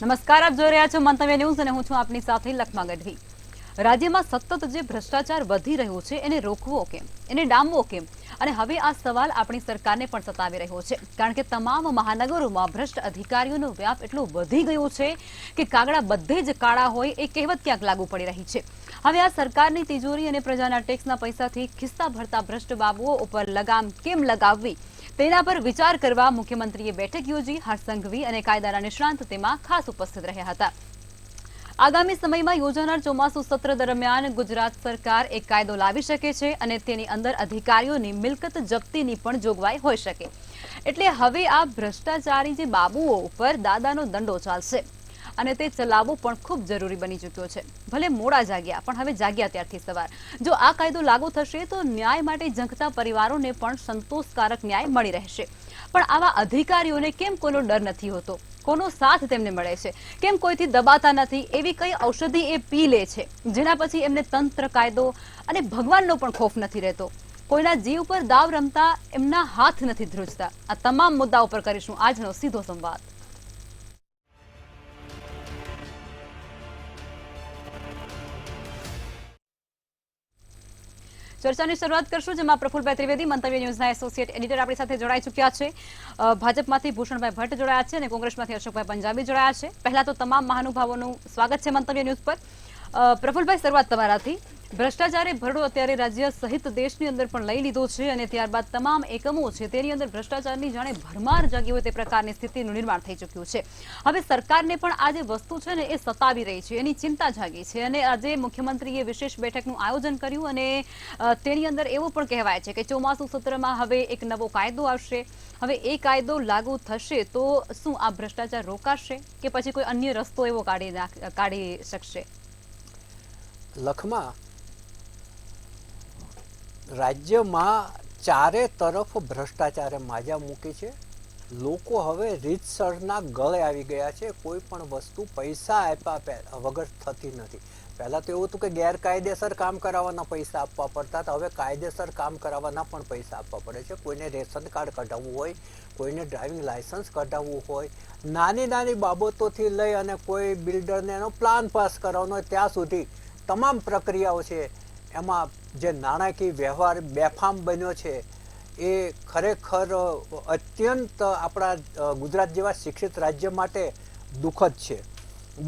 નમસ્કાર, આપ જોઈ રહ્યા છો મંતવ્ય ન્યૂઝ અને હું છું આપની સાથે લખમા ગઢવી। રાજ્યમાં સતત જે ભ્રષ્ટાચાર વધી રહ્યો છે એને રોકવો કેમ, એને ડામવો કેમ, અને હવે આ સવાલ આપણી સરકારને પણ સતાવી રહ્યો છે, કારણ કે તમામ મહાનગરોમાં ભ્રષ્ટ અધિકારીઓનો વ્યાપ એટલો વધી ગયો છે કે કાગડા બધે જ કાળા હોય એ કહેવત ક્યાંક લાગુ પડી રહી છે। હવે આ સરકારની તિજોરી અને પ્રજાના ટેક્સના પૈસાથી ખિસ્સા ભરતા ભ્રષ્ટ બાબુઓ ઉપર લગામ કેમ લગાવવી તેના પર વિચાર કરવા મુખ્યમંત્રીએ બેઠક યોજી। હર્ષ સંઘવી અને કાયદાના નિષ્ણાંત તેમાં ખાસ ઉપસ્થિત રહ્યા હતા। આગામી સમયમાં યોજાનાર ચોમાસુ સત્ર દરમિયાન ગુજરાત સરકાર એક કાયદો લાવી શકે છે અને તેની અંદર અધિકારીઓની મિલકત જપ્તીની પણ જોગવાઈ હોઈ શકે, એટલે હવે આ ભ્રષ્ટાચારી જે બાબુઓ ઉપર દાદાનો દંડો ચાલશે અને તે ચલાવવો પણ ખૂબ જરૂરી બની ચૂક્યો છે। ભલે મોડા જાગ્યા પણ હવે જાગ્યા ત્યારથી સવાર। જો આ કાયદો લાગુ થશે તો ન્યાય માટે ઝંખતા પરિવારોને પણ સંતોષકારક ન્યાય મળી રહેશે, પણ આવા અધિકારીઓને કેમ કોઈનો ડર નથી હોતો, કોનો સાથ તેમને મળે છે, કેમ કોઈથી દબાતા નથી, એવી કઈ ઔષધિ એ પી લે છે જેના પછી એમને તંત્ર, કાયદો અને ભગવાનનો પણ ખોફ નથી રહેતો, કોઈના જીવ પર દાવ રમતા એમના હાથ નથી ધ્રુજતા। આ તમામ મુદ્દા ઉપર કરીશું આજનો સીધો સંવાદ। ચર્ચાની શરૂઆત કરશું, જેમાં પ્રફુલભાઈ ત્રિવેદી મંતવ્ય ન્યૂઝના એસોસિએટ એડિટર આપણી સાથે જોડાઈ ચૂક્યા છે। ભાજપમાંથી ભૂષણભાઈ ભટ્ટ જોડાયા છે અને કોંગ્રેસમાંથી અશોકભાઈ પંજાબી જોડાયા છે। પહેલા તો તમામ મહાનુભાવોનું સ્વાગત છે મંતવ્ય ન્યૂઝ પર। પ્રફુલભાઈ, શરૂઆત તમારાથી। ભ્રષ્ટાચારે ભરડો અત્યારે રાજ્ય સહિત દેશની અંદર પણ લઈ લીધો છે અને ત્યારબાદ તમામ એકમો છે તેની અંદર ભ્રષ્ટાચારની જાણે ભરમાર જાગી હોય તે પ્રકારની સ્થિતિનું નિર્માણ થઈ ચૂક્યું છે। હવે સરકારને પણ આ જે વસ્તુ છે ને એ સતાવી રહી છે, એની ચિંતા જાગી છે અને આજે મુખ્યમંત્રીએ વિશેષ બેઠકનું આયોજન કર્યું અને તેની અંદર એવું પણ કહેવાય છે કે ચોમાસુ સત્રમાં હવે એક નવો કાયદો આવશે। હવે એ કાયદો લાગુ થશે તો શું આ ભ્રષ્ટાચાર રોકાશે કે પછી કોઈ અન્ય રસ્તો એવો કાઢી શકશે? લખમાં રાજ્યમાં ચારે તરફ ભ્રષ્ટાચારે માજા મૂકી છે। લોકો હવે રીતસરના ગળે આવી ગયા છે। કોઈ પણ વસ્તુ પૈસા આપ્યા વગર થતી નથી। પહેલાં તો એવું હતું કે ગેરકાયદેસર કામ કરાવવાના પૈસા આપવા પડતા હતા, હવે કાયદેસર કામ કરાવવાના પણ પૈસા આપવા પડે છે। કોઈને રેશન કાર્ડ કઢાવવું હોય, કોઈને ડ્રાઇવિંગ લાયસન્સ કઢાવવું હોય, નાની નાની બાબતોથી લઈ અને કોઈ બિલ્ડરને એનો પ્લાન પાસ કરાવવાનો હોય ત્યાં સુધી તમામ પ્રક્રિયાઓ છે। એમાં જે નાણાકીય વ્યવહાર બેફામ બન્યો છે એ ખરેખર અત્યંત આપણા ગુજરાત જેવા શિક્ષિત રાજ્ય માટે દુઃખદ છે।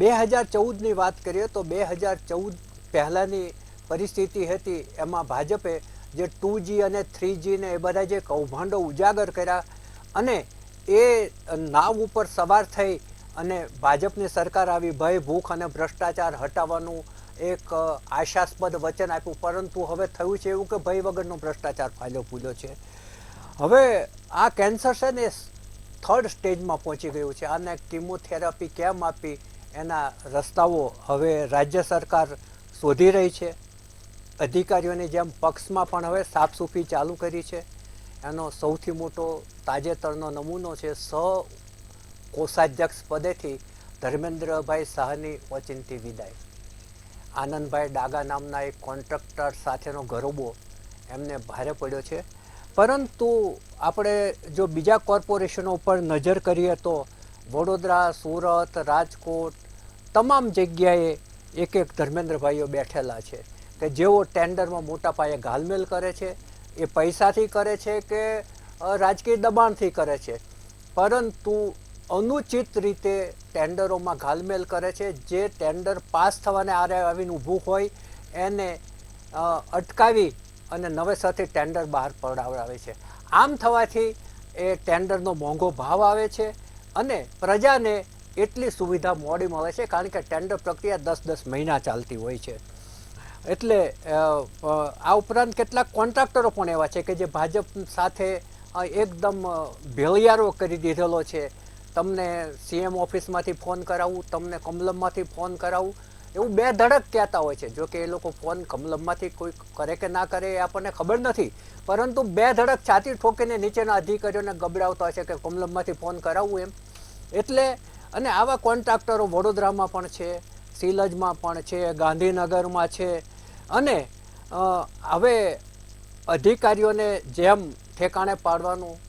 2014ની વાત કરીએ તો 2014 પહેલાંની પરિસ્થિતિ હતી, એમાં ભાજપે જે 2G અને 3G ને એ બધા જે કૌભાંડો ઉજાગર કર્યા અને એ નાવ ઉપર સવાર થઈ અને ભાજપની સરકાર આવી, ભય, ભૂખ અને ભ્રષ્ટાચાર હટાવવાનું એક આશાસ્પદ વચન આપ્યું, પરંતુ હવે થયું છે એવું કે ભય વગરનો ભ્રષ્ટાચાર ફાલ્યો ફૂલ્યો છે। હવે આ કેન્સર છે ને 3rd સ્ટેજમાં પહોંચી ગયું છે। આને કિમોથેરાપી કેમ આપી એના રસ્તાઓ હવે રાજ્ય સરકાર શોધી રહી છે। અધિકારીઓની જેમ પક્ષમાં પણ હવે સાફસૂફી ચાલુ કરી છે। એનો સૌથી મોટો તાજેતરનો નમૂનો છે કોષાધ્યક્ષ પદેથી ધર્મેન્દ્રભાઈ શાહની ઓચિંતી વિદાય। આનંદભાઈ ડાગા નામના એક કોન્ટ્રાક્ટર સાથેનો ગરોબો એમને ભારે પડ્યો છે, પરંતુ આપણે જો બીજા કોર્પોરેશનો ઉપર નજર કરીએ તો વડોદરા, સુરત, રાજકોટ તમામ જગ્યાએ એક એક ધર્મેન્દ્રભાઈઓ બેઠેલા છે કે જેઓ ટેન્ડરમાં મોટા પાયે ઘાલમેલ કરે છે। એ પૈસાથી કરે છે કે રાજકીય દબાણથી કરે છે, પરંતુ અનુચિત રીતે ટેન્ડરોમાં ઘાલમેલ કરે છે। જે ટેન્ડર પાસ થવાને આરે આવીને ઊભું હોય એને અટકાવી અને નવેસરથી ટેન્ડર બહાર પડાવડાવે છે। આમ થવાથી એ ટેન્ડરનો મોંઘો ભાવ આવે છે અને પ્રજાને એટલી સુવિધા મોડી મળે છે, કારણ કે ટેન્ડર પ્રક્રિયા 10-10 મહિના ચાલતી હોય છે। એટલે આ ઉપરાંત કેટલાક કોન્ટ્રાક્ટરો પણ એવા છે કે જે ભાજપ સાથે એકદમ ભેળિયારો કરી દીધેલો છે। તમને CM ઓફિસમાંથી ફોન કરાવું, તમને કમલમમાંથી ફોન કરાવું, એવું બે ધડક કહેતા હોય છે। જો કે એ લોકો ફોન કમલમમાંથી કોઈ કરે કે ના કરે એ આપણને ખબર નથી, પરંતુ બે ધડક છાતી ઠોકીને નીચેના અધિકારીઓને ગબડાવતા હોય છે કે કમલમમાંથી ફોન કરાવવું એમ। એટલે અને આવા કોન્ટ્રાક્ટરો વડોદરામાં પણ છે, શિલજમાં પણ છે, ગાંધીનગરમાં છે અને હવે અધિકારીઓને જેમ ઠેકાણે પાડવાનું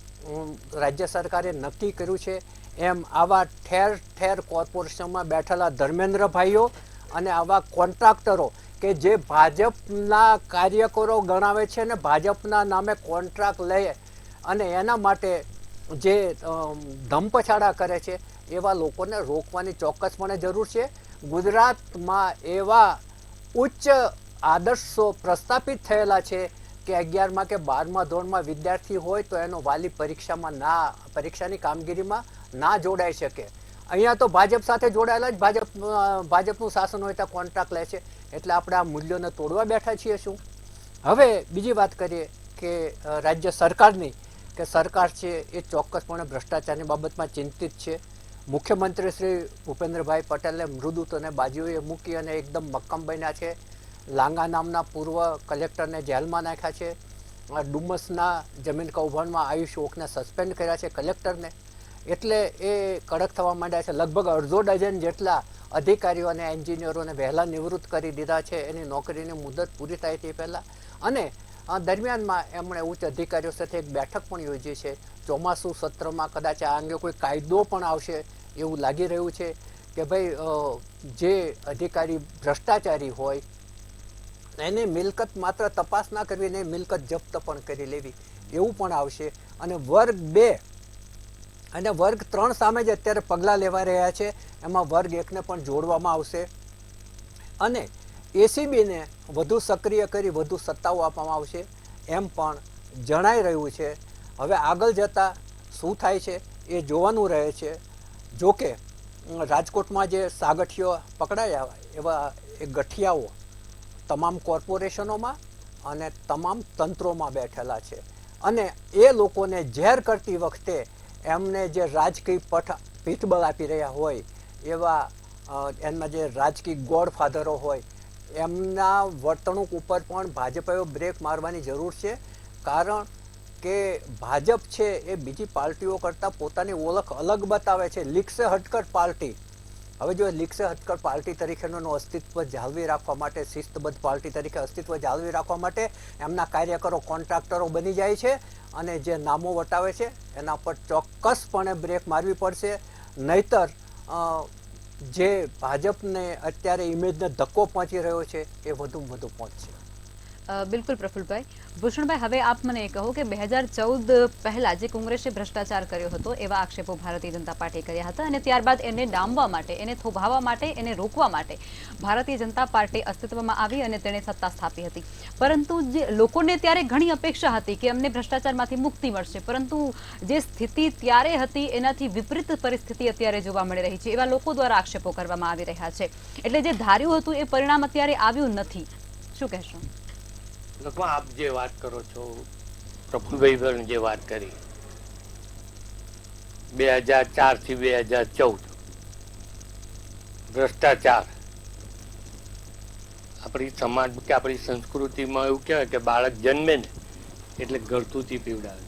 રાજ્ય સરકારે નક્કી કર્યું છે એમ આવા ઠેર ઠેર કોર્પોરેશનમાં બેઠેલા ધર્મેન્દ્રભાઈઓ અને આવા કોન્ટ્રાક્ટરો કે જે ભાજપના કાર્યકરો ગણાવે છે ને ભાજપના નામે કોન્ટ્રાક્ટ લે અને એના માટે જે ધમપછાડા કરે છે એવા લોકોને રોકવાની ચોક્કસપણે જરૂર છે. ગુજરાતમાં એવા ઉચ્ચ આદર્શો પ્રસ્થાપિત થયેલા છે કે 11મા કે 12મા ધોરણમાં વિદ્યાર્થી હોય તો એનો વાલી પરીક્ષાની કામગીરીમાં ના જોડાઈ શકે. અહીંયા તો ભાજપ સાથે જોડાયેલા જ ભાજપનું શાસન હોય ત્યાં કોન્ટ્રાક્ટ લે છે. એટલે આપણે આ મૂલ્યોને તોડવા બેઠા છીએ શું? હવે બીજી વાત કરીએ કે રાજ્ય સરકારની, કે સરકાર છે એ ચોક્કસપણે ભ્રષ્ટાચારની બાબતમાં ચિંતિત છે. મુખ્યમંત્રી શ્રી ભૂપેન્દ્રભાઈ પટેલે મૃદુત્વને બાજુએ મૂકી અને એકદમ મક્કમ બન્યા છે. લાંગા નામના પૂર્વ કલેક્ટરને જેલમાં નાખ્યા છે. ડુમસના જમીન કૌભાંડમાં આયુષ ઓકને સસ્પેન્ડ કર્યા છે કલેક્ટરને. એટલે એ કડક થવા માંડ્યા છે. લગભગ અડધો ડઝન જેટલા અધિકારીઓ અને એન્જિનિયરોને વહેલા નિવૃત્ત કરી દીધા છે એની નોકરીની મુદત પૂરી થાય તે પહેલાં. અને દરમિયાનમાં એમણે ઉચ્ચ અધિકારીઓ સાથે એક બેઠક પણ યોજી છે. ચોમાસું સત્રમાં કદાચ આ અંગે કોઈ કાયદો પણ આવશે એવું લાગી રહ્યું છે કે ભાઈ જે અધિકારી ભ્રષ્ટાચારી હોય એની મિલકત માત્ર તપાસ ના કરવી, એને મિલકત જપ્ત પણ કરી લેવી એવું પણ આવશે. અને વર્ગ 2 અને વર્ગ 3 સામે જ અત્યારે પગલાં લેવા રહ્યા છે. એમાં વર્ગ 1ને પણ જોડવામાં આવશે અને એસીબીને વધુ સક્રિય કરી વધુ સત્તાઓ આપવામાં આવશે એમ પણ જણાઈ રહ્યું છે. હવે આગળ જતાં શું થાય છે એ જોવાનું રહે છે. જોકે રાજકોટમાં જે સાગઠીઓ પકડાયા એવા એ ગઠિયાઓ તમામ કોર્પોરેશનોમાં અને તમામ તંત્રોમાં બેઠેલા છે અને એ લોકોને ઝેર કરતી વખતે એમને જે રાજકીય પીઠબળ આપી રહ્યા હોય એવા એમના જે રાજકીય ગોડફાધરો હોય એમના વર્તણૂક ઉપર પણ ભાજપે બ્રેક મારવાની જરૂર છે. કારણ કે ભાજપ છે એ બીજી પાર્ટીઓ કરતાં પોતાની ઓળખ અલગ બતાવે છે. લીકસે હટકર પાર્ટી. હવે જો લીકસે હટકર પાર્ટી તરીકેનું અસ્તિત્વ જાળવી રાખવા માટે, શિસ્તબદ્ધ પાર્ટી તરીકે અસ્તિત્વ જાળવી રાખવા માટે એમના કાર્યકરો કોન્ટ્રાક્ટરો બની જાય છે અને જે નામો વટાવે છે એના પર ચોક્કસપણે બ્રેક મારવી પડશે. નહીતર જે ભાજપને અત્યારે ઇમેજને ધક્કો પહોંચી રહ્યો છે એ વધુ પહોંચશે. બિલકુલ પ્રફુલભાઈ. ભૂષણભાઈ, હવે આપ મને કહો કે 2014 પહેલા જે કોંગ્રેસે ભ્રષ્ટાચાર કર્યો હતો એવા આક્ષેપો ભારતીય જનતા પાર્ટીએ કર્યા હતા અને ત્યારબાદ એને ડામવા માટે, એને થોભાવવા માટે, એને રોકવા માટે ભારતીય જનતા પાર્ટી અસ્તિત્વમાં આવી અને તેણે સત્તા સ્થાપી હતી. પરંતુ જે લોકોને ત્યારે ઘણી અપેક્ષા હતી કે અમને ભ્રષ્ટાચારમાંથી મુક્તિ મળશે, પરંતુ જે સ્થિતિ ત્યારે હતી એનાથી વિપરીત પરિસ્થિતિ અત્યારે જોવા મળી રહી છે એવા લોકો દ્વારા આક્ષેપો કરવામાં આવી રહ્યા છે. એટલે જે ધાર્યું હતું એ પરિણામ અત્યારે આવ્યું નથી. શું કહેશો? આપ જે વાત કરો છો, પ્રફુલભાઈ પણ જે વાત કરી, 2004 થી 2014 ભ્રષ્ટાચાર આપણી સમાજ કે આપણી સંસ્કૃતિમાં એવું કહેવાય કે બાળક જન્મે ને એટલે ઘરતુંથી પીવડાવે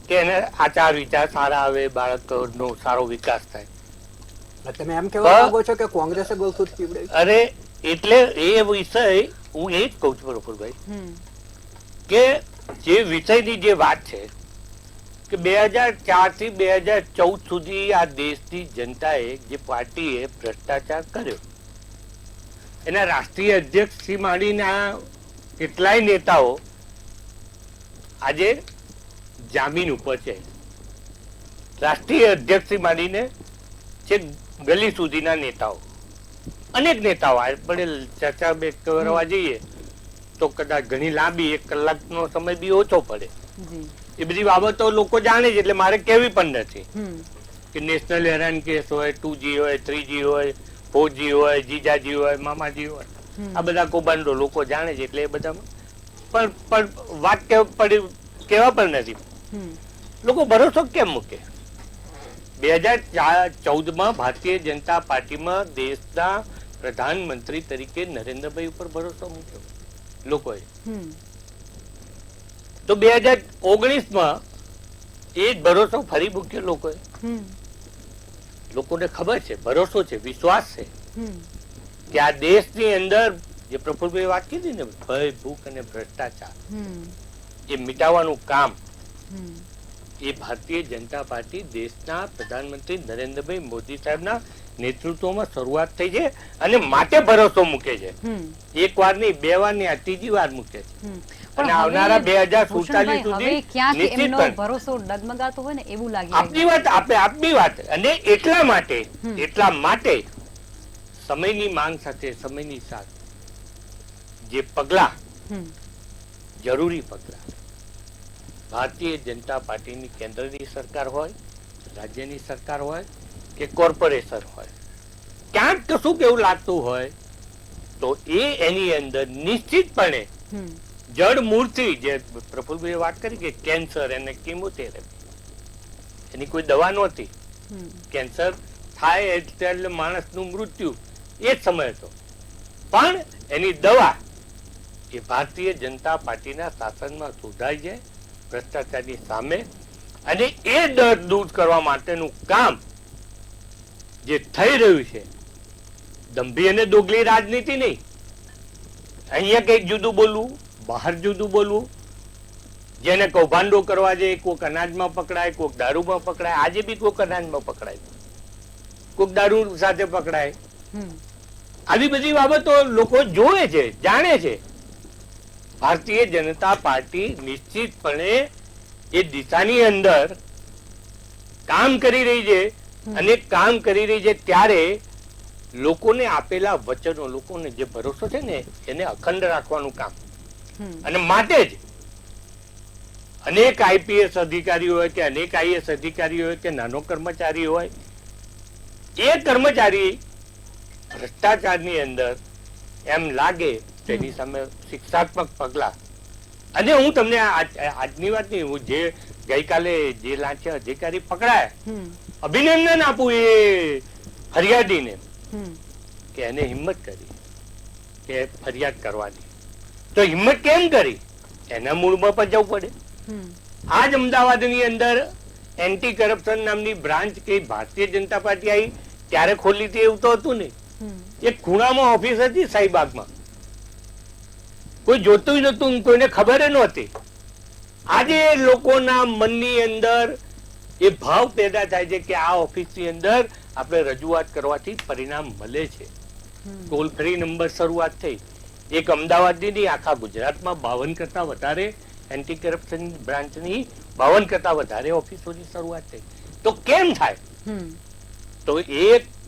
કે એને આચાર વિચાર સારા આવે, બાળકનો સારો વિકાસ થાય. તમે એમ કહેવા માંગો છો કે કોંગ્રેસે ગળથૂથ પીવડાવી? અરે એટલે એ વિષય હું એ જ કઉ છું પ્રફુલભાઈ કે જે વિષયની જે વાત છે કે 2004 થી 2014 સુધી આ દેશની જનતાએ જે પાર્ટીએ ભ્રષ્ટાચાર કર્યો એના રાષ્ટ્રીય અધ્યક્ષ થી માંડીને કેટલાય નેતાઓ આજે જામીન ઉપર છે. રાષ્ટ્રીય અધ્યક્ષ થી માંડીને છે ગલી સુધીના નેતાઓ, અનેક નેતાઓ. આપણે ચર્ચા કરવા જઈએ તો કદાચ ઘણી લાંબી, 1 કલાકનો સમય બી ઓછો પડે. એ બધી બાબતો લોકો જાણે છે એટલે મારે કહેવી પણ નથી કે નેશનલ હેરાન કેસ હોય, 2G હોય, 3G હોય, 4G હોય, જીજાજી હોય, મામાજી હોય, આ બધા કૌભાંડો લોકો જાણે છે એટલે એ બધામાં પણ વાત કેવા પણ નથી. લોકો ભરોસો કેમ મૂકે? 2014માં ભારતીય જનતા પાર્ટીમાં દેશના પ્રધાનમંત્રી તરીકે નરેન્દ્રભાઈ ઉપર ભરોસો મૂક્યો લોકોએ. તો 2019માં એ જ ભરોસો ફરી મૂક્યો લોકોએ. લોકોને ખબર છે, ભરોસો છે, વિશ્વાસ છે કે આ દેશની અંદર જે પ્રફુલભાઈ વાત કીધી ને, ભય, ભૂખ અને ભ્રષ્ટાચાર એ મિટાવવાનું કામ એ ભારતીય જનતા પાર્ટી દેશના પ્રધાનમંત્રી નરેન્દ્રભાઈ મોદી સાહેબના નેતૃત્વમાં શરૂઆત થઈ છે અને માટે ભરોસો મૂકે છે. એક વાર નહીં, 2 વાર નહીં, આ 3જી વાર મૂકે છે. અને આવનારા 2047 સુધી નિશ્ચિત ભરોસો ડગમગાતો હોય ને એવું લાગે. આપની વાત. અને એટલા માટે સમયની માંગ સાથે, સમયની સાથે જે પગલા, જરૂરી પગલા ભારતીય જનતા પાર્ટીની કેન્દ્રની સરકાર હોય, રાજ્યની સરકાર હોય કે કોર્પોરેશન હોય, ક્યાંક કશું એવું લાગતું હોય તો એની અંદર નિશ્ચિતપણે જડ મૂળથી, જે પ્રફુલભાઈએ વાત કરી કે કેન્સર અને કિમોથેરાપી, એની કોઈ દવા નહોતી. કેન્સર થાય એટલે માણસનું મૃત્યુ એ જ સમય હતો, પણ એની દવા એ ભારતીય જનતા પાર્ટીના શાસનમાં શોધાય છે ભ્રષ્ટાચારની સામે. અને એ ડર દૂર કરવા માટેનું કામ જે થઈ રહ્યું છે, દંભી અને દોગલી રાજનીતિ નહીં. અહીંયા કંઈક જુદું બોલવું, બહાર જુદું બોલવું, જેને કૌભાંડો કરવા જાય, કોઈક અનાજમાં પકડાય, કોઈક દારૂમાં પકડાય. આજે બી કોઈક અનાજમાં પકડાય, કોઈક દારૂ સાથે પકડાય. આવી બધી બાબતો લોકો જોવે છે, જાણે છે. ભારતીય જનતા પાર્ટી નિશ્ચિતપણે એ દિશાની અંદર કામ કરી રહી છે. અને કામ કરી રહી છે ત્યારે લોકોને આપેલા વચનો, લોકોને જે ભરોસો છે ને એને અખંડ રાખવાનું કામ. અને માટે જ અનેક આઈપીએસ અધિકારીઓ હોય કે અનેક આઈએસ અધિકારીઓ હોય કે નાનો કર્મચારી હોય, એ કર્મચારી ભ્રષ્ટાચારની અંદર એમ લાગે તેની સામે શિક્ષાત્મક પગલા. અને હું તમને આજની વાત નહીં, હું જે ગઈકાલે જે લાંચા અધિકારી પકડાયા, અભિનંદન આપું એ ફરિયાદીને કે એને હિંમત કરી કે ફરિયાદ કરવાની. તો હિંમત કેમ કરી? એના મૂળમાં પણ જવું પડે. આજ અમદાવાદની અંદર એન્ટી કરપ્શન નામની બ્રાન્ચ કે ભારતીય જનતા પાર્ટી આવી ત્યારે ખોલી હતી એવું તો હતું નહીં. એક ખૂણામાં ઓફિસ હતી શાહીબાગમાં, કોઈ જોતું નતું, કોઈને ખબર નહોતી. આજે લોકોના મનની અંદર એ ભાવ પેદા થાય છે કે આ ઓફિસની અંદર આપણે રજૂઆત કરવાથી પરિણામ મળે છે. ટોલ ફ્રી નંબર શરૂઆત થઈ. એક અમદાવાદની નહીં, આખા ગુજરાતમાં 52 કરતા વધારે એન્ટી કરપ્શન બ્રાન્ચની 52 કરતા વધારે ઓફિસોની શરૂઆત થઈ. તો કેમ થાય? તો એ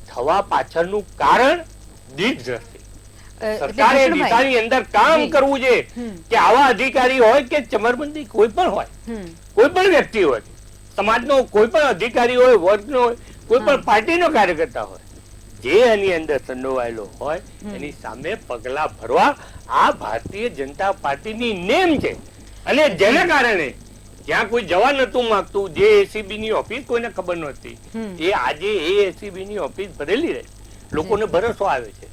થવા પાછળનું કારણ દીર્ઘદ્રષ્ટિ. સરકારે દિશાની અંદર કામ કરવું છે કે આવા અધિકારી હોય કે ચમરબંધી કોઈ પણ હોય, કોઈ પણ વ્યક્તિ હોય, સમાજનો કોઈ પણ અધિકારી હોય, વર્ગનો હોય, કોઈ પણ પાર્ટીનો કાર્યકર્તા હોય, જે એની અંદર સંડોવાયેલો હોય એની સામે પગલા ભરવા આ ભારતીય જનતા પાર્ટીની નેમ છે. અને જેના કારણે જ્યાં કોઈ જવા નતું માંગતું, જે એસીબી ની ઓફિસ કોઈને ખબર નહોતી, એ આજે એ એસીબી ની ઓફિસ ભરેલી રહે. લોકોને ભરોસો આવે છે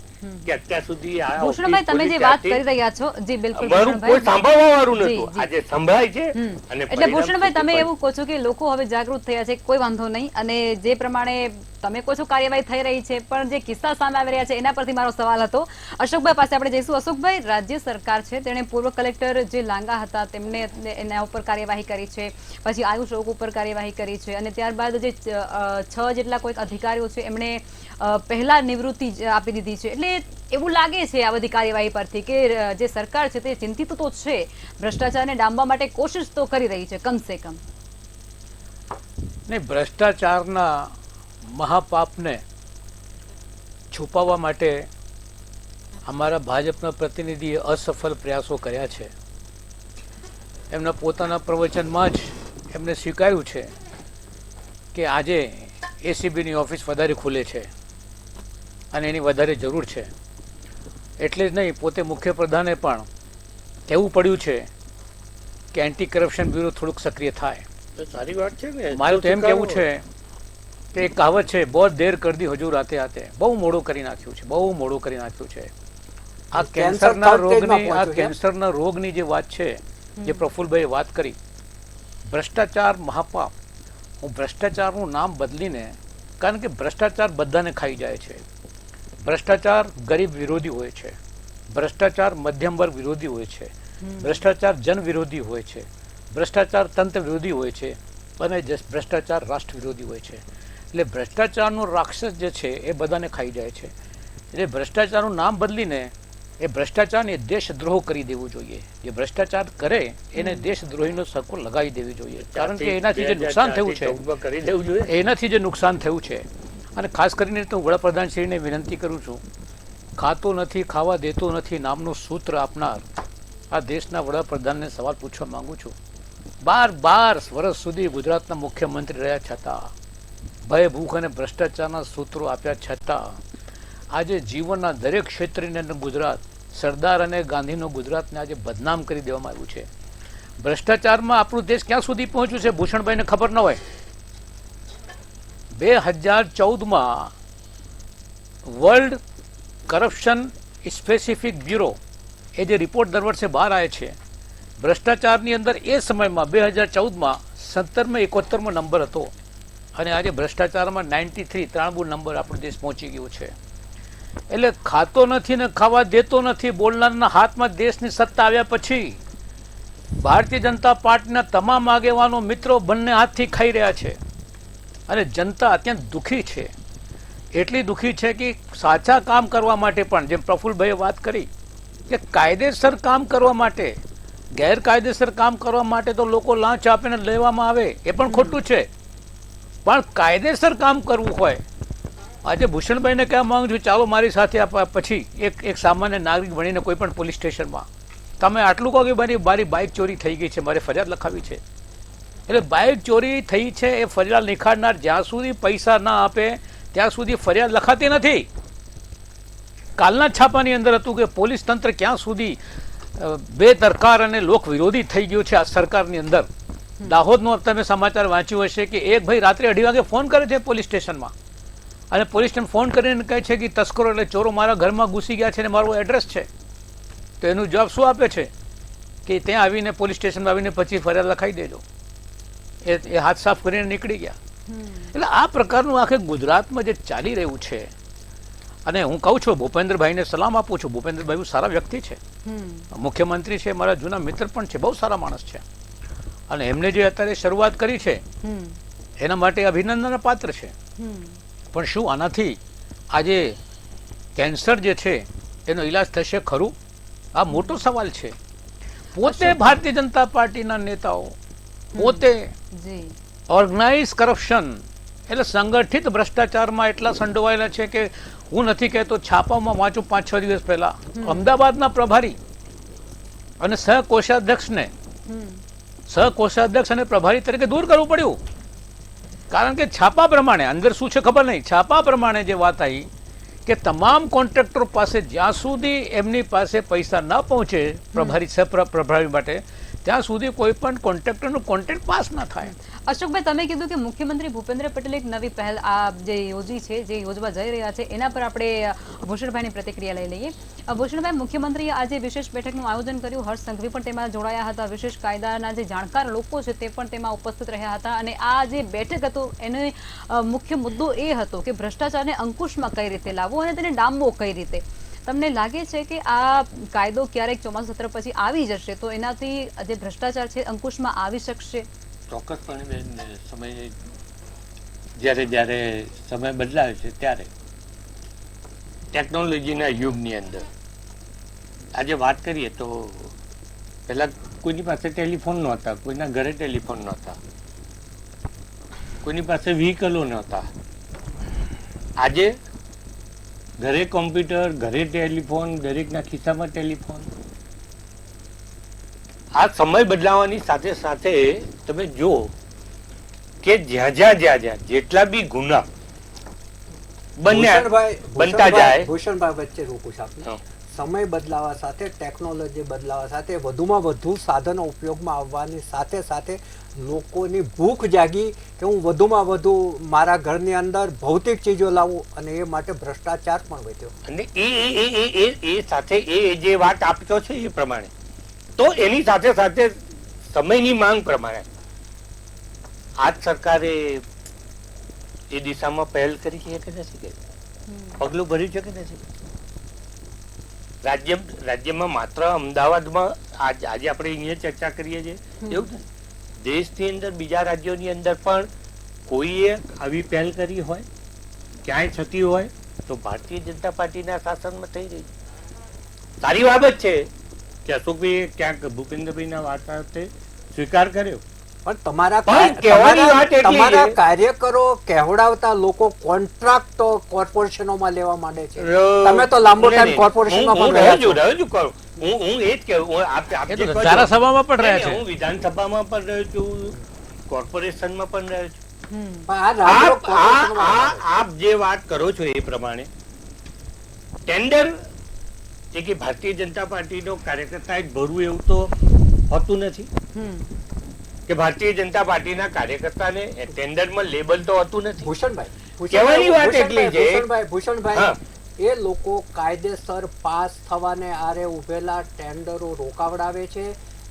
કે અત્યાર સુધી આ ભૂષણભાઈ તમે જે વાત કરી રહ્યા છો, જી બિલકુલ કોઈ સાંભળવા વાળું નતું, આજે સંભળાય છે. અને એટલે ભૂષણભાઈ તમે એવું કહો છો કે લોકો હવે જાગૃત થયા છે, કોઈ વાંધો નહીં. અને જે પ્રમાણે તમે કહો છો કાર્યવાહી થઈ રહી છે, પણ જે કિસ્સા સામે આવી રહ્યા છે એના પરથી મારો સવાલ હતો. અશોકભાઈ પાસે આપણે જઈશું. અશોકભાઈ, રાજ્ય સરકાર છે તેણે પૂર્વ કલેક્ટર જે લાંગા હતા તેમને એના ઉપર કાર્યવાહી કરી છે, પછી આયુષ રોગ ઉપર કાર્યવાહી કરી છે, અને ત્યારબાદ જે 6 જેટલા કોઈક અધિકારીઓ છે એમણે પહેલા નિવૃત્તિ આપી દીધી છે. એટલે એવું લાગે છે આ બધી કાર્યવાહી પરથી કે જે સરકાર છે તે ચિંતિત તો છે, ભ્રષ્ટાચારને ડામવા માટે કોશિશ તો કરી રહી છે કમસે કમ. નહીં, ભ્રષ્ટાચારના મહાપાપને છુપાવવા માટે અમારા ભાજપના પ્રતિનિધિએ અસફળ પ્રયાસો કર્યા છે. એમના પોતાના પ્રવચનમાં જ એમને સ્વીકાર્યું છે કે આજે એસીબીની ઓફિસ વધારે ખુલે છે અને એની વધારે જરૂર છે. એટલે જ નહીં, પોતે મુખ્યપ્રધાને પણ કહેવું પડ્યું છે કે એન્ટી કરપ્શન બ્યુરો થોડુંક સક્રિય થાય. સારી વાત છે ને. મારું તો એમ કહેવું છે કે એક કહાવત છે, બહુ દેર કરી દી હજુર આતે આતે. બહુ મોડું કરી નાખ્યું છે, બહુ મોડું કરી નાખ્યું છે. આ કેન્સરના રોગની જે વાત છે, જે પ્રફુલભાઈએ વાત કરી, ભ્રષ્ટાચાર મહાપાપ. હું ભ્રષ્ટાચારનું નામ બદલીને, કારણ કે ભ્રષ્ટાચાર બધાને ખાઈ જાય છે. ભ્રષ્ટાચાર ગરીબ વિરોધી હોય છે, ભ્રષ્ટાચાર મધ્યમ વર્ગ વિરોધી હોય છે, ભ્રષ્ટાચાર જન વિરોધી હોય છે, ભ્રષ્ટાચાર તંત્ર વિરોધી હોય છે અને ભ્રષ્ટાચાર રાષ્ટ્ર વિરોધી હોય છે. એટલે ભ્રષ્ટાચારનો રાક્ષસ જે છે એ બધાને ખાઈ જાય છે. એટલે ભ્રષ્ટાચારનું નામ બદલીને એ ભ્રષ્ટાચારને દેશદ્રોહ કરી દેવું જોઈએ. જે ભ્રષ્ટાચાર કરે એને દેશદ્રોહીનો સર્કો લગાવી દેવી જોઈએ. કારણ કે એનાથી જે નુકસાન થયું છે કરી દેવું જોઈએ. એનાથી જે નુકસાન થયું છે, અને ખાસ કરીને તો વડાપ્રધાનશ્રીને વિનંતી કરું છું, ખાતો નથી ખાવા દેતો નથી નામનું સૂત્ર આપનાર આ દેશના વડાપ્રધાનને સવાલ પૂછવા માંગુ છું. 12 વર્ષ સુધી ગુજરાતના મુખ્યમંત્રી રહ્યા છતાં, ભય ભૂખ અને ભ્રષ્ટાચારના સૂત્રો આપ્યા છતાં આજે જીવનના દરેક ક્ષેત્રની અંદર ગુજરાત સરદાર અને ગાંધીનો ગુજરાતને આજે બદનામ કરી દેવામાં આવ્યું છે. ભ્રષ્ટાચારમાં આપણું દેશ ક્યાં સુધી પહોંચ્યું છે ભૂષણભાઈને ખબર ન હોય. 2014માં વર્લ્ડ કરપ્શન સ્પેસિફિક બ્યુરો એ જે રિપોર્ટ દર વર્ષે બહાર આવે છે, ભ્રષ્ટાચારની અંદર એ સમયમાં 2014માં 17માં 71મો નંબર હતો અને આજે ભ્રષ્ટાચારમાં 93 નંબર આપણો દેશ પહોંચી ગયો છે. એટલે ખાતો નથી ને ખાવા દેતો નથી બોલનારના હાથમાં દેશની સત્તા આવ્યા પછી ભારતીય જનતા પાર્ટીના તમામ આગેવાનો મિત્રો બંને હાથથી ખાઈ રહ્યા છે અને જનતા અત્યંત દુઃખી છે. એટલી દુઃખી છે કે સાચા કામ કરવા માટે પણ, જેમ પ્રફુલ્લભાઈએ વાત કરી કે કાયદેસર કામ કરવા માટે, ગેરકાયદેસર કામ કરવા માટે તો લોકો લાંચ આપીને લેવામાં આવે એ પણ ખોટું છે, પણ કાયદેસર કામ કરવું હોય. આજે ભૂષણભાઈને કહેવા માંગુ છું, ચાલો મારી સાથે પછી એક સામાન્ય નાગરિક બનીને કોઈ પણ પોલીસ સ્ટેશનમાં તમે આટલું કહો કે મારી બાઇક ચોરી થઈ ગઈ છે, મારે ફરિયાદ લખાવી છે. એટલે બાઇક ચોરી થઈ છે એ ફરિયાદ નિખાડનાર જ્યાં સુધી પૈસા ના આપે ત્યાં સુધી ફરિયાદ લખાતી નથી. કાલના છાપાની અંદર હતું કે પોલીસ તંત્ર ક્યાં સુધી બેદરકાર અને લોક વિરોધી થઈ ગયું છે આ સરકારની અંદર. દાહોદનો તમે સમાચાર વાંચ્યું હશે કે એક ભાઈ રાત્રે 2:30 વાગે ફોન કરે છે પોલીસ સ્ટેશનમાં અને પોલીસ સ્ટેશન ફોન કરીને કહે છે કે તસ્કરો એટલે ચોરો મારા ઘરમાં ઘૂસી ગયા છે અને મારું એડ્રેસ છે. તો એનું જવાબ શું આપે છે કે ત્યાં આવીને પોલીસ સ્ટેશનમાં આવીને પછી ફરિયાદ લખાઈ દેજો. એ હાથ સાફ કરીને નીકળી ગયા. એટલે આ પ્રકારનું આખે ગુજરાતમાં જે ચાલી રહ્યું છે, અને હું કહું છું ભૂપેન્દ્રભાઈને સલામ આપું છું. ભૂપેન્દ્રભાઈ સારા વ્યક્તિ છે, મુખ્યમંત્રી છે, મારા જૂના મિત્ર પણ છે, બહુ સારા માણસ છે, અને એમને જે અત્યારે શરૂઆત કરી છે એના માટે અભિનંદનના પાત્ર છે. પણ શું આનાથી આજે કેન્સર જે છે એનો ઈલાજ થશે ખરું? આ મોટો સવાલ છે. પોતે ભારતીય જનતા પાર્ટીના નેતાઓ પોતે ઓર્ગેનાઇઝ કરપ્શન એટલે સંગઠિત ભ્રષ્ટાચારમાં એટલા સંડોવાયેલા છે કે હું નથી કહેતો, છાપામાં વાંચું 5-6 દિવસ પહેલા અમદાવાદના પ્રભારી અને સહકોષાધ્યક્ષ અને પ્રભારી તરીકે દૂર કરવું પડ્યું. કારણ કે છાપા પ્રમાણે, અંદર શું છે ખબર નહીં, છાપા પ્રમાણે જે વાત આવી કે તમામ કોન્ટ્રાક્ટરો પાસે જ્યાં સુધી એમની પાસે પૈસા ન પહોંચે પ્રભારી માટે ત્યાં સુધી કોઈ પણ કોન્ટ્રાક્ટરનો કોન્ટ્રાક્ટ પાસ ના થાય. અશોકભાઈ, તમે કીધું કે મુખ્યમંત્રી ભૂપેન્દ્ર પટેલે એક નવી પહેલ આ જે યોજી છે, જે યોજવા જઈ રહ્યા છે, એના પર આપણે ભૂષણભાઈની પ્રતિક્રિયા લઈ લઈએ. ભૂષણભાઈ, મુખ્યમંત્રીએ આજે વિશેષ બેઠકનું આયોજન કર્યું, હર્ષ સંઘવી પણ તેમાં જોડાયા હતા, વિશેષ કાયદાના જે જાણકાર લોકો છે તે પણ તેમાં ઉપસ્થિત રહ્યા હતા, અને આ જે બેઠક હતો એનો મુખ્ય મુદ્દો એ હતો કે ભ્રષ્ટાચારને અંકુશમાં કઈ રીતે લાવવો અને તેને ડામવો કઈ રીતે. તમને લાગે છે કે આ કાયદો ક્યારેક ચોમાસું સત્ર પછી આવી જશે તો એનાથી જે ભ્રષ્ટાચાર છે અંકુશમાં આવી શકશે? ચોક્કસપણે બેન, જ્યારે સમય બદલાયો છે ત્યારે ટેકનોલોજીના યુગની અંદર આજે વાત કરીએ તો પહેલા કોઈની પાસે ટેલિફોન નહોતા, કોઈના ઘરે ટેલિફોન નહોતા, કોઈની પાસે વ્હીકલો નહોતા. આજે ઘરે કોમ્પ્યુટર, ઘરે ટેલિફોન, દરેકના ખિસ્સામાં ટેલિફોન. આ સમય બદલાવાની સાથે સાથે તમે જુઓ કે જ્યાં જેટલા બી ગુના બનતા જાય. ભૂષણભાઈ વચ્ચે રોકું છું આપને. સમય બદલાવા સાથે, ટેકનોલોજી બદલાવા સાથે, વધુમાં વધુ સાધનો ઉપયોગમાં આવવાની સાથે સાથે લોકોની ભૂખ જાગી કે હું વધુમાં વધુ મારા ઘરની અંદર ભૌતિક ચીજો લાવું, અને એ માટે ભ્રષ્ટાચાર પણ વધ્યો. અને એ સાથે એ જે વાત આપતો છે એ પ્રમાણે તો એની સાથે સાથે સમયની માંગ પ્રમાણે આજ સરકારે એ દિશામાં પહેલ કરી છે કે નથી કરી, પગલું ભર્યું છે કે નથી? રાજ્યમાં માત્ર અમદાવાદમાં આજે આપણે અહીંયા ચર્ચા કરીએ છીએ એવું નથી, દેશની અંદર બીજા રાજ્યોની અંદર પણ કોઈએ આવી પહેલ કરી હોય, ક્યાંય થતી હોય તો ભારતીય જનતા પાર્ટીના શાસનમાં થઈ રહી છે. સારી બાબત છે કે અશોકભાઈએ ક્યાંક ભૂપેન્દ્રભાઈના વાત સાથે સ્વીકાર કર્યો. પણ તમારા પણ કહેવાની વાત એટલી તમારા છે. કાર્યકરો કહેવડાવતા લોકો કોન્ટ્રાક્ટ કોર્પોરેશનોમાં લેવા માંડે છે. ર- તમે તો લાંબો નહીં, ટાઈમ નહીં. કોર્પોરેશનમાં હું પણ રહ્યા છો. રજૂ કરું. હું એ જ કહું. એ તો ધારાસભામાં પણ રહ્યા છે. હું વિધાનસભામાં પણ રહ્યો છું, કોર્પોરેશનમાં પણ રહ્યો છું. પણ આ રાજ્યો કોર્પોરેશનોમાં આપ જે વાત કરો છો એ પ્રમાણે ટેન્ડર જે કે ભારતીય જનતા પાર્ટીનો કાર્યકર્તાએ જ ભરવું એવું તો હોતું નથી કે ભારતીય જનતા પાર્ટીના કાર્યકર્તાને ટેન્ડરમાં લેબલ તો હોતું નથી. ભૂષણભાઈ કહેવાની વાત એટલી છે. ભૂષણભાઈ હા. એ લોકો કાયદેસર પાસ થવાને આરે ઉભેલા ટેન્ડરો રોકાવડાવે છે,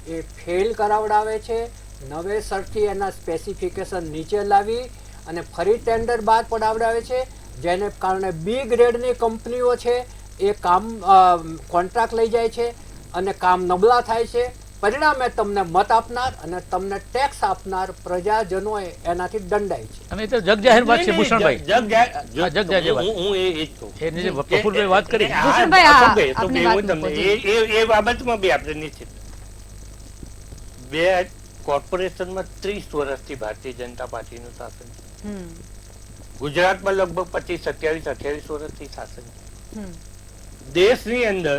એ ફેલ કરાવડાવે છે, નવેસરથી એના સ્પેસિફિકેશન નીચે લાવી અને ફરી ટેન્ડર બહાર પડાવડાવે છે, જેને કારણે બી ગ્રેડની કંપનીઓ છે એ કામ કોન્ટ્રાક્ટ લઈ જાય છે અને કામ નબળા થાય છે. પરિણામે તમને મત આપનાર અને તમને ટેક્સ આપનાર પ્રજાજનોએ એનાથી દંડાય છે. અને એ તો જગજાહેર વાત છે ભૂષણભાઈ. જગજાહેર વાત. હું એ જ કહું. એની જે પ્રફુલભાઈ વાત કરી. હા, ભૂષણભાઈ, આ અશોકભાઈ, આપની અશોકભાઈ, વાત હું તમને મૂકો. એ બાબતમાં બી આપણે નિશ્ચિત બે કોર્પોરેશનમાં 30 વર્ષથી ભારતીય જનતા પાર્ટીનું શાસન છે. ગુજરાતમાં લગભગ 25, 27, 28 વર્ષથી શાસન છે. દેશની અંદર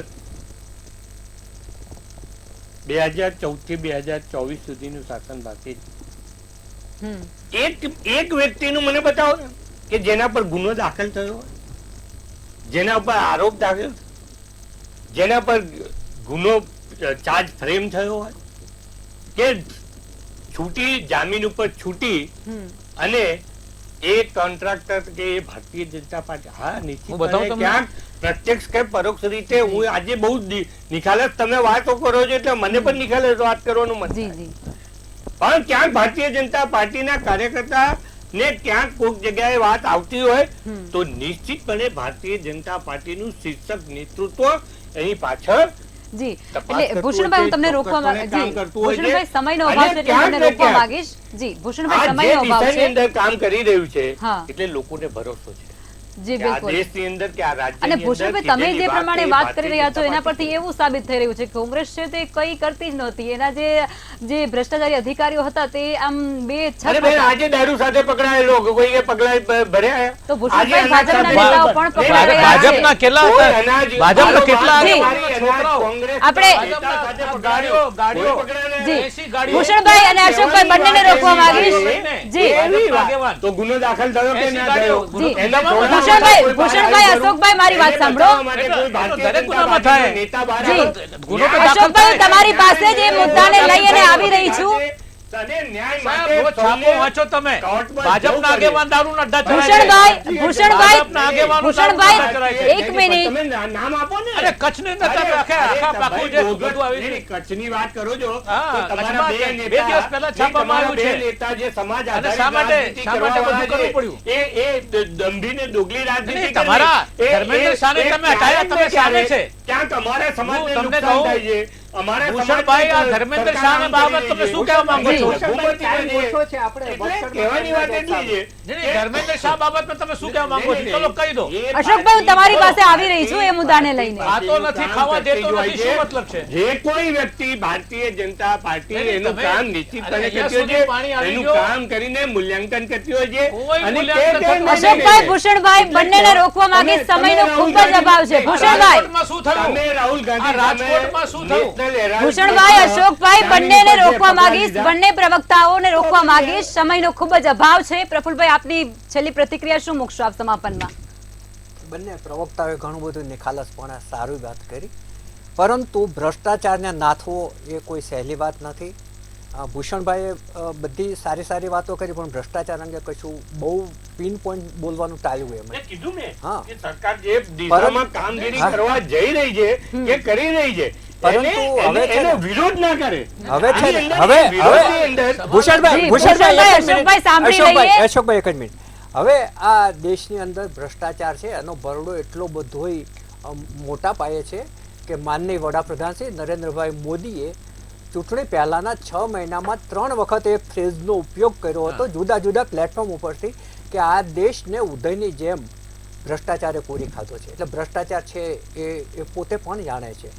2014 થી 2024 સુધીનું શાસન ભારતીય એક વ્યક્તિનું મને બતાવો ને કે જેના પર ગુનો દાખલ થયો હોય, જેના પર આરોપ દાખલ, જેના પર ગુનો ચાર્જ ફ્રેમ થયો હોય, કે છૂટી જામીન ઉપર છૂટી અને એ કોન્ટ્રાક્ટર કે એ ભારતીય જનતા પાર્ટી, હા હું બતાવું નિશ્ચિત તમને. ક્યાંક પ્રત્યક્ષ કે પરોક્ષ રીતે હું આજે બહુ નિખાલસ તમે વાતો કરો છો એટલે મને પણ નિખાલસ વાત કરવાનું મન જી થાય. જી પણ ક્યાંક ભારતીય જનતા પાર્ટીના કાર્યકર્તા ને ક્યાંક કોઈક જગ્યાએ વાત આવતી હોય તો નિશ્ચિતપણે ભારતીય જનતા પાર્ટીનું શીર્ષક નેતૃત્વ એની પાછળ જી તપાસ એટલે કરતું ભૂષણભાઈ હું હોય છે, તમને રોકવા ચોક્કસપણે કામ જી કરતું હોય છે. ભૂષણભાઈ સમયનો અભાવ છે એટલે ક્યાંક તમને ને રોકવા ક્યાંક માંગીશ. જી આ ભૂષણભાઈ જે સમયનો અભાવ દિશાની છે. અંદર કામ કરી રહ્યું છે હા. એટલે લોકોને ભરોસો છે જી કે આ બિલકુલ. દેશની અંદર કે આ રાજ્યની અને અંદર ભૂષણભાઈ તમે કીધેલી જે વાત પ્રમાણે એ વાત કરી રહ્યા છો ભારતીય એના જનતા પરથી એવું સાબિત થઈ રહ્યું છે કે કોંગ્રેસ છે તે કઈ કરતી જ નહોતી. એના જે ભ્રષ્ટાચારી અધિકારીઓ હતા તે આમ બે છક અરે બેન, હતા. આજે દારૂ સાથે પકડાયેલો કોઈ પકડાય ભર્યા તો ભૂષણભાઈ આજે અનાજ ભાજપના સાથે નેતાઓ પણ નહીં, પકડાયા છે. ભાજપના કેટલા કોઈ હતા? અનાજ, ભાજપના કેટલા જી. છોકરાઓ? આપણે ગાડીઓ જી 80 ગાડીઓ. ભૂષણભાઈ અને અશોકભાઈ બંનેને રોકવા માંગીશ. જી તો ગુનો દાખલ થયો કે ના થયો? જી. એના થોડા ભૂષણભાઈ, કોઈ ભૂષણભાઈ, અશોકભાઈ, મારી વાત એને સાંભળો. બતાવવા માટે કોઈ ભારતીય દરેક જનતા ગુનામાં પાર્ટીનો થાય. નેતા બહાર જી. આવ્યો. ગુનો તો દાખલ અશોકભાઈ, થાય. તમારી પાસે જ એ મુદ્દાને લઈને આવી રહી છું. તને ન્યાય સાહેબ, માટે રોજ છાપો વાંચો તમે. કોર્ટમાં ભાજપના જવું પડે. આગેવાન દારૂના અડ્ડા ચલાવે છે. ભૂષણભાઈ, ભાજપના આગેવાનો ભૂષણભાઈ, દારૂના અડ્ડા ચલાવે છે. એક મિનિટ. તમે નામ આપો ને. અરે કચ્છની અંદર તમે આખા પાકું જે બધું આવી નહીં, છે. કચ્છની વાત કરો છો હા, તો તમારા કચ્છમાં બે બે નેતા, દિવસ પહેલા છાપામાં તમારા આવ્યું બે છે. નેતા જે સમાજ અને આધારિત શા માટે- રાજનીતિ શા માટે કરવા બધું કરવું વાળા છે, એ દંભીને દોગલી રાજનીતિ નહીં, કરી. તમારા એ- ધર્મેન્દ્ર એ- શાહને એ તમે હટાવ્યા, તમે ક્યારે સામે છે. ક્યાંક અમારા સમાજને હું તમને નુકસાન કહું, થાય છે. અમારા ભૂષણભાઈ, આ સમાજને ધર્મેન્દ્ર સરકાર શાહને આમ બાબત કરી તમે રહી શું છે. કહેવા માંગો છો? ભૂપતભાઈ ટાઈમ ઓછો છે, આપણે એટલે વક્તવ્ય કહેવાની વાત માટે એટલી છે નહીં, નહીં, ધર્મેન્દ્ર શાહ બાબતમાં તમે શું કહેવા માંગો છો? ચલો કહી દો. એ અશોકભાઈ, હું તમારી પાસે આવી રહી છું એ મુદ્દાને લઈને. ખાતો નથી, ખાવા દેતો નથી, શું મતલબ છે? જે કોઈ વ્યક્તિ ભારતીય જનતા પાર્ટી નહીં, એનું તમે- કામ અરે, નિશ્ચિતપણે અહીંયા કરતી હોય સુધી પાણી છે, આવી એનું ગયો. કામ કરીને મૂલ્યાંકન કરતી હોય છે કોઈ અને મૂલ્યાંકન કે થતું અશોકભાઈ, ભૂષણભાઈ, બંનેને રોકવા માંગીશ. સમયનો ખૂબ જ અભાવ છે. ભૂષણભાઈ, રાજકોટમાં શું થયું? તમે રાહુલ ગાંધી આ રાજકોટમાં શું થયું? ભૂષણભાઈ, અશોકભાઈ, બંનેને રોકવા માંગીશ. બંને પ્રવક્તાઓને રોકવા માંગીશ. સમયનો ખૂબ જ અભાવ છે. પ્રફુલભાઈ, આપની છેલ્લી પ્રતિક્રિયા શું મૂકશો આપ સમાપનમાં? બંને પ્રવક્તાઓએ ઘણું બધું નિખાલસપણે સારી વાત કરી, પરંતુ ભ્રષ્ટાચારને નાથવો એ કોઈ સહેલી વાત નથી. ભૂષણભાઈએ બધી સારી સારી વાતો કરી, પણ ભ્રષ્ટાચાર અંગે કશું બહુ પિન પોઈન્ટ બોલવાનું ટાળ્યું એમ. મેં કીધું ને હા. કે સરકાર જે દિશામાં કામગીરી હા. કરવા જઈ રહી છે કે કરી રહી છે પરંતુ હવે છે એનો ને- વિરોધ ના કરે. હવે છે ને, આની અંદર વિરોધની અંદર ભૂષણભાઈ, જી, ભૂષણભાઈ, એક જ અશોકભાઈ, મિનિટ. સાંભળી અશોકભાઈ, લઈએ. અશોકભાઈ, એક જ મિનિટ. હવે આ દેશની અંદર ભ્રષ્ટાચાર છે, એનો ભરડો એટલો બધોય મોટા પાયે છે કે માનનીય વડાપ્રધાન શ્રી નરેન્દ્રભાઈ મોદીએ ચૂંટણી પહેલાના 6 મહિનામાં 3 વખત એ ફ્રેઝનો ઉપયોગ કર્યો હતો જુદા જુદા પ્લેટફોર્મ ઉપરથી કે આ દેશને ઉદયની જેમ ભ્રષ્ટાચારે પૂરી ખાધો છે. એટલે ભ્રષ્ટાચાર છે એ પોતે પણ જાણે છે.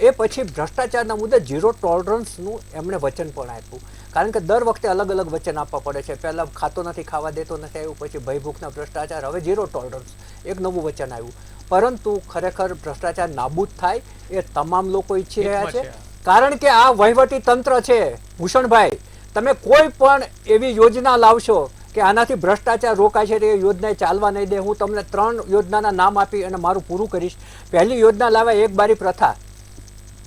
એ પછી ભ્રષ્ટાચારના મુદ્દે ઝીરો ટોલરન્સનું એમણે વચન પણ આપ્યું, કારણ કે દર વખતે અલગ અલગ વચન આપવા પડે છે. પહેલાં ખાતો નથી, ખાવા દેતો નથી આવ્યું, પછી ભયભૂખના ભ્રષ્ટાચાર, હવે ઝીરો ટોલરન્સ એક નવું વચન આવ્યું. પરંતુ ખરેખર ભ્રષ્ટાચાર નાબૂદ થાય એ તમામ લોકો ઈચ્છી રહ્યા છે, કારણ કે આ વહીવટી તંત્ર છે. ભૂષણભાઈ, તમે કોઈ પણ એવી યોજના લાવશો કે આનાથી ભ્રષ્ટાચાર રોકાય છે, એ યોજના ચાલવા નહીં દે. હું તમને 3 યોજનાના નામ આપી અને મારું પૂરું કરીશ. પહેલી યોજના લાવ્યા એક બારી પ્રથા,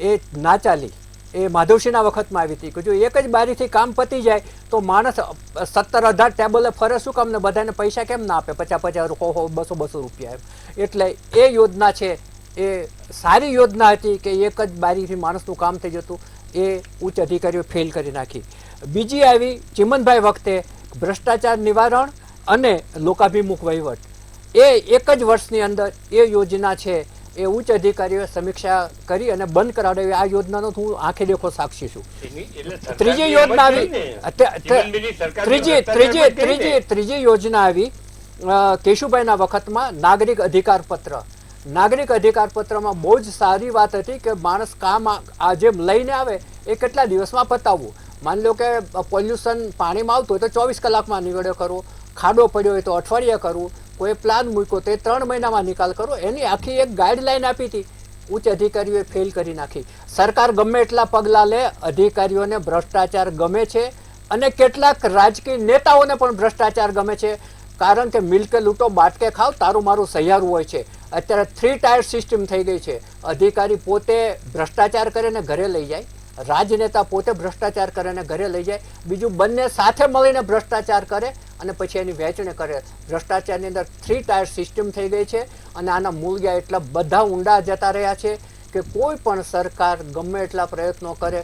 એ ના ચાલી. એ માધવસિંહના વખતમાં આવી હતી કે જો એક જ બારીથી કામ પતી જાય તો માણસ 17-18 ટેબલે ફરે શું કામ ને બધાને પૈસા કેમ ના આપે, 50-50, 100-200 રૂપિયા એમ. એટલે એ યોજના છે એ સારી યોજના હતી કે એક જ બારીથી માણસનું કામ થઈ જતું. એ ઉચ્ચ અધિકારીઓ ફેલ કરી નાખી. બીજી આવી ચિમનભાઈ વખતે ભ્રષ્ટાચાર નિવારણ અને લોકાભિમુખ વહીવટ. એ એક જ વર્ષની અંદર એ યોજના છે એ ઉચ્ચ અધિકારીઓએ સમીક્ષા કરી અને બંધ કરાવડાવી. આ યોજનાનો હું આંખે દેખો સાક્ષી છું. ત્રીજી યોજના આવી ત્રીજી યોજના આવી કેશુભાઈના વખતમાં નાગરિક અધિકાર પત્ર. નાગરિક અધિકાર પત્રમાં બહુ જ સારી વાત હતી કે માણસ કામ આજે લઈને આવે એ કેટલા દિવસમાં પતાવવું. માની લો કે પોલ્યુશન પાણીમાં આવતું હોય તો 24 કલાકમાં નિવેડો કરવો, ખાડો પડ્યો હોય તો અઠવાડિયે કરવું, કોઈ પ્લાન મૂક્યો તો 3 મહિનામાં નિકાલ કરવો. એની આખી એક ગાઈડલાઈન આપી હતી, ઉચ્ચ અધિકારીઓએ ફેલ કરી નાખી. સરકાર ગમે એટલા પગલાં લે, અધિકારીઓને ભ્રષ્ટાચાર ગમે છે અને કેટલાક રાજકીય નેતાઓને પણ ભ્રષ્ટાચાર ગમે છે, કારણ કે મિલકે લૂંટો બાટકે ખાવ તારું મારું સહિયારું હોય છે. અત્યારે 3 ટાયર સિસ્ટમ થઈ ગઈ છે. અધિકારી પોતે ભ્રષ્ટાચાર કરે ને ઘરે લઈ જાય, રાજનેતા પોતે ભ્રષ્ટાચાર કરે ને ઘરે લઈ જાય, બીજું બંને સાથે મળીને ભ્રષ્ટાચાર કરે અને પછી એની વહેંચણી કરે. ભ્રષ્ટાચારની અંદર 3 ટાયર સિસ્ટમ થઈ ગઈ છે અને આના મૂળિયા એટલા બધા ઊંડા જતા રહ્યા છે કે કોઈ પણ સરકાર ગમે એટલા પ્રયત્નો કરે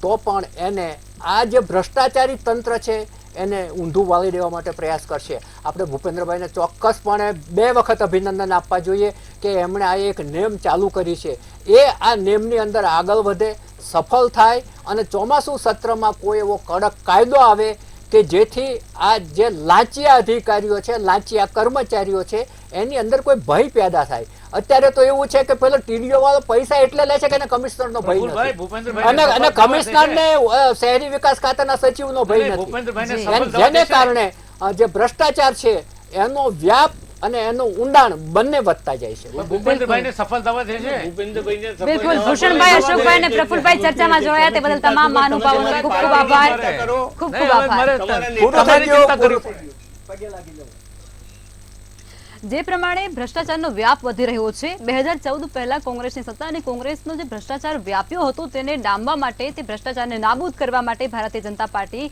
તો પણ એને આ જે ભ્રષ્ટાચારી તંત્ર છે એને ઊંધું વાળી દેવા માટે પ્રયાસ કરશે. આપણે ભૂપેન્દ્રભાઈને ચોક્કસપણે 2 વખત અભિનંદન આપવા જોઈએ કે એમણે આ એક નેમ ચાલુ કરી છે. એ આ નેમની અંદર આગળ વધે, સફળ થાય અને ચોમાસું સત્રમાં કોઈ એવો કડક કાયદો આવે કે જેથી આ જે લાંચિયા અધિકારીઓ છે, લાંચિયા કર્મચારીઓ છે, એની અંદર કોઈ ભય પેદા થાય. અત્યારે તો એવું છે કે પેલો ટીડીઓ વાળો પૈસા એટલે લે છે કે કમિશનરનો ભય નથી અને કમિશનરને શહેરી વિકાસ ખાતાના સચિવનો ભય નથી. જેને કારણે જે ભ્રષ્ટાચાર છે એનો વ્યાપ અને એનું ઊંડાણ બંને વધતા જાય છે. ભૂપેન્દ્રભાઈને સફળ થવા છે. બિલકુલ. ભૂષણભાઈ, અશોકભાઈ અને પ્રફુલભાઈ ચર્ચામાં જોડાયા તે બદલ તમામ મહાનુભાવોનો ખૂબ ખૂબ આભાર. ખૂબ ખૂબ આભાર. જે પ્રમાણે ભ્રષ્ટાચારનો વ્યાપ વધી રહ્યો છે, 2014 પહેલા કોંગ્રેસની સત્તા અને કોંગ્રેસનો જે ભ્રષ્ટાચાર વ્યાપ્યો હતો તેને ડામવા માટે, તે ભ્રષ્ટાચારને નાબૂદ કરવા માટે ભારતીય જનતા પાર્ટી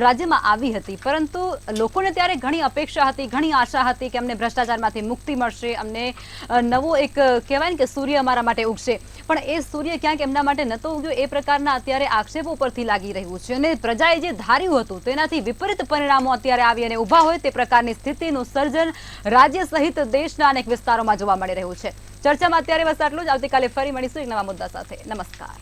રાજ્યમાં આવી હતી. પરંતુ લોકોને ત્યારે ઘણી અપેક્ષા હતી, ઘણી આશા હતી કે અમને ભ્રષ્ટાચારમાંથી મુક્તિ મળશે, અમને નવો એક કહેવાય ને કે સૂર્ય અમારા માટે ઉગશે. પણ એ સૂર્ય ક્યાંક એમના માટે નહોતો ઉગ્યો. એ પ્રકારના અત્યારે આક્ષેપો પરથી લાગી રહ્યું છે અને પ્રજાએ જે ધાર્યું હતું તેનાથી વિપરીત પરિણામો અત્યારે આવી અને ઊભા હોય તે પ્રકારની સ્થિતિનું સર્જન રાજ્ય સહિત દેશના અનેક વિસ્તારોમાં જોવા મળી રહ્યું છે. ચર્ચામાં અત્યારે બસ આટલું જ. આવતીકાલે ફરી મળીશું એક નવા મુદ્દા સાથે. નમસ્કાર.